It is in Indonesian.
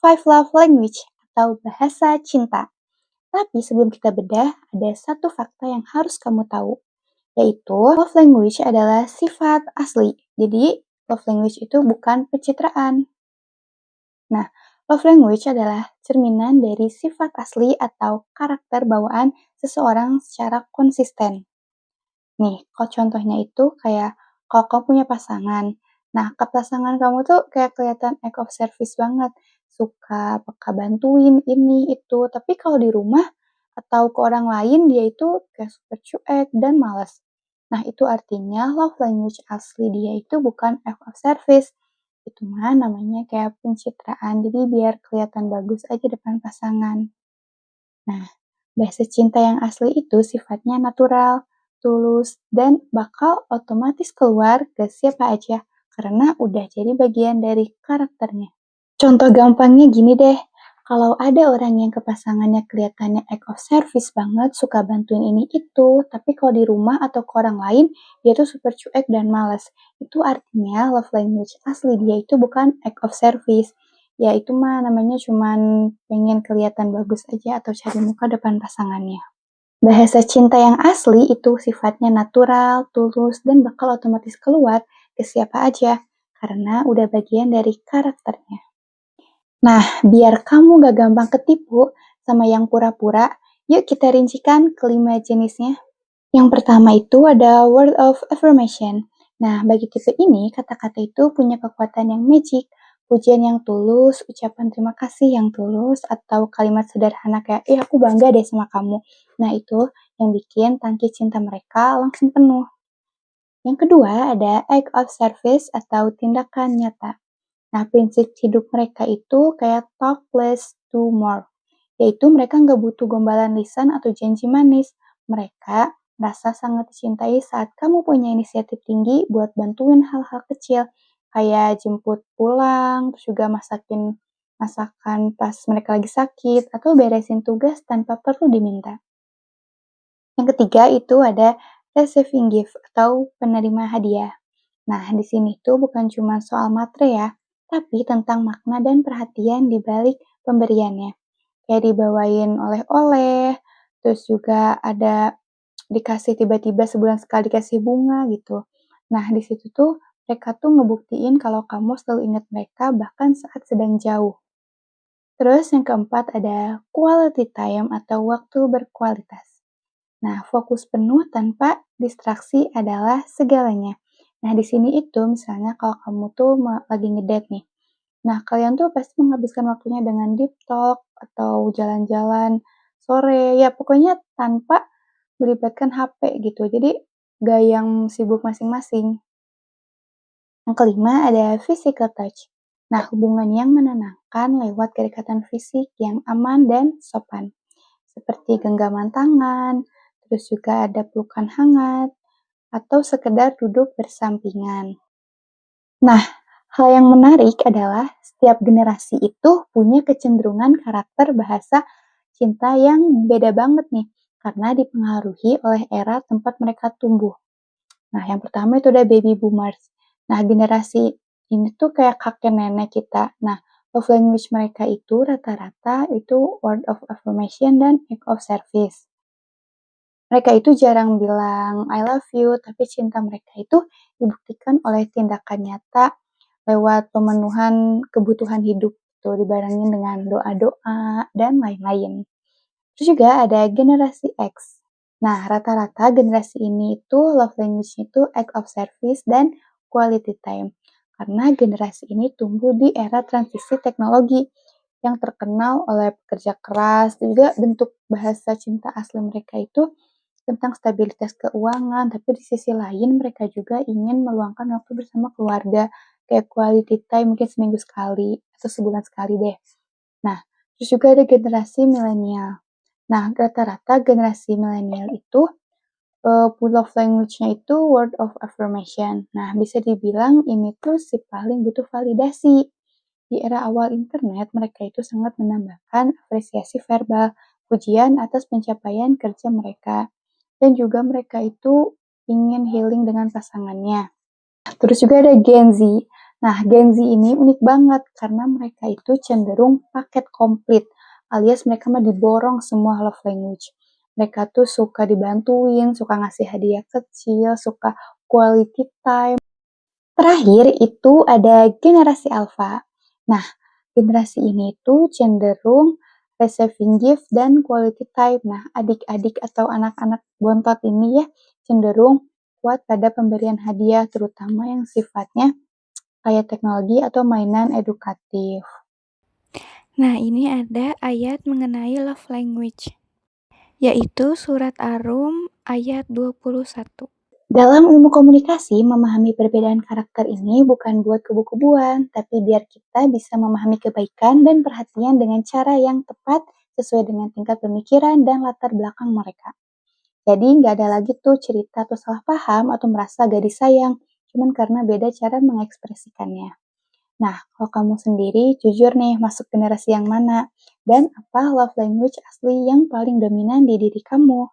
Five Love Language atau bahasa cinta. Tapi sebelum kita bedah, ada satu fakta yang harus kamu tahu, yaitu love language adalah sifat asli. Jadi, love language itu bukan pencitraan. Nah, love language adalah cerminan dari sifat asli atau karakter bawaan seseorang secara konsisten. Nih, kalau contohnya itu kayak kalau kamu punya pasangan. Nah, ke pasangan kamu tuh kayak kelihatan act of service banget. Suka peka bantuin ini, itu. Tapi kalau di rumah atau ke orang lain, dia itu kayak super cuek dan males. Nah, itu artinya love language asli dia itu bukan act of service. Itu mah namanya kayak pencitraan. Jadi biar kelihatan bagus aja depan pasangan. Nah, bahasa cinta yang asli itu sifatnya natural, tulus, dan bakal otomatis keluar ke siapa aja karena udah jadi bagian dari karakternya. Contoh gampangnya gini deh, kalau ada orang yang ke pasangannya kelihatannya act of service banget, suka bantuin ini itu, tapi kalau di rumah atau ke orang lain, dia tuh super cuek dan males. Itu artinya love language asli dia itu bukan act of service. Ya itu mah namanya cuman pengen kelihatan bagus aja atau cari muka depan pasangannya. Bahasa cinta yang asli itu sifatnya natural, tulus, dan bakal otomatis keluar ke siapa aja, karena udah bagian dari karakternya. Nah, biar kamu gak gampang ketipu sama yang pura-pura, yuk kita rincikan kelima jenisnya. Yang pertama itu ada word of affirmation. Nah, bagi tipe ini, kata-kata itu punya kekuatan yang magic, pujian yang tulus, ucapan terima kasih yang tulus, atau kalimat sederhana kayak, aku bangga deh sama kamu. Nah, itu yang bikin tangki cinta mereka langsung penuh. Yang kedua ada act of service atau tindakan nyata. Nah, prinsip hidup mereka itu kayak talk less, do more. Yaitu mereka nggak butuh gombalan lisan atau janji manis. Mereka merasa sangat dicintai saat kamu punya inisiatif tinggi buat bantuin hal-hal kecil. Kayak jemput pulang, terus juga masakin masakan pas mereka lagi sakit, atau beresin tugas tanpa perlu diminta. Yang ketiga itu ada receiving gift atau penerima hadiah. Nah, di sini tuh bukan cuma soal materi ya, tapi tentang makna dan perhatian di balik pemberiannya. Kayak dibawain oleh-oleh, terus juga ada dikasih tiba-tiba sebulan sekali dikasih bunga gitu. Nah, di situ tuh mereka tuh ngebuktiin kalau kamu selalu ingat mereka bahkan saat sedang jauh. Terus yang keempat ada quality time atau waktu berkualitas. Nah, fokus penuh tanpa distraksi adalah segalanya. Nah, di sini itu misalnya kalau kamu tuh lagi ngedate nih. Nah, kalian tuh pasti menghabiskan waktunya dengan deep talk atau jalan-jalan sore, ya pokoknya tanpa melibatkan HP gitu. Jadi, gak yang sibuk masing-masing. Yang kelima ada physical touch. Nah, hubungan yang menenangkan lewat kedekatan fisik yang aman dan sopan. Seperti genggaman tangan, terus juga ada pelukan hangat, atau sekedar duduk bersampingan. Nah, hal yang menarik adalah setiap generasi itu punya kecenderungan karakter bahasa cinta yang beda banget nih, karena dipengaruhi oleh era tempat mereka tumbuh. Nah, yang pertama itu ada baby boomers. Nah, generasi ini tuh kayak kakek nenek kita. Nah, love language mereka itu rata-rata itu word of affirmation dan act of service. Mereka itu jarang bilang I love you, tapi cinta mereka itu dibuktikan oleh tindakan nyata lewat pemenuhan kebutuhan hidup tuh dibarengin dengan doa-doa dan lain-lain. Terus juga ada generasi X. Nah, rata-rata generasi ini itu love language-nya itu act of service dan quality time. Karena generasi ini tumbuh di era transisi teknologi yang terkenal oleh pekerja keras, dan juga bentuk bahasa cinta asli mereka itu tentang stabilitas keuangan, tapi di sisi lain mereka juga ingin meluangkan waktu bersama keluarga, kayak quality time mungkin seminggu sekali atau sebulan sekali deh. Nah, terus juga ada generasi milenial. Nah, rata-rata generasi milenial itu love language-nya itu word of affirmation. Nah, bisa dibilang ini tuh si paling butuh validasi. Di era awal internet, mereka itu sangat menambahkan apresiasi verbal, pujian atas pencapaian kerja mereka. Dan juga mereka itu ingin healing dengan pasangannya. Terus juga ada Gen Z. Nah, Gen Z ini unik banget karena mereka itu cenderung paket komplit, alias mereka mah diborong semua love language. Mereka tuh suka dibantuin, suka ngasih hadiah kecil, suka quality time. Terakhir itu ada generasi alpha. Nah, generasi ini tuh cenderung receiving gift dan quality time. Nah, adik-adik atau anak-anak bontot ini ya cenderung kuat pada pemberian hadiah, terutama yang sifatnya kayak teknologi atau mainan edukatif. Nah, ini ada ayat mengenai love language, yaitu surat Ar-Rum ayat 21. Dalam ilmu komunikasi, memahami perbedaan karakter ini bukan buat kubu-kubuan, tapi biar kita bisa memahami kebaikan dan perhatian dengan cara yang tepat sesuai dengan tingkat pemikiran dan latar belakang mereka. Jadi nggak ada lagi tuh cerita atau salah paham atau merasa gak disayang, cuman karena beda cara mengekspresikannya. Nah, kalau kamu sendiri, jujur nih masuk generasi yang mana? Dan apa love language asli yang paling dominan di diri kamu?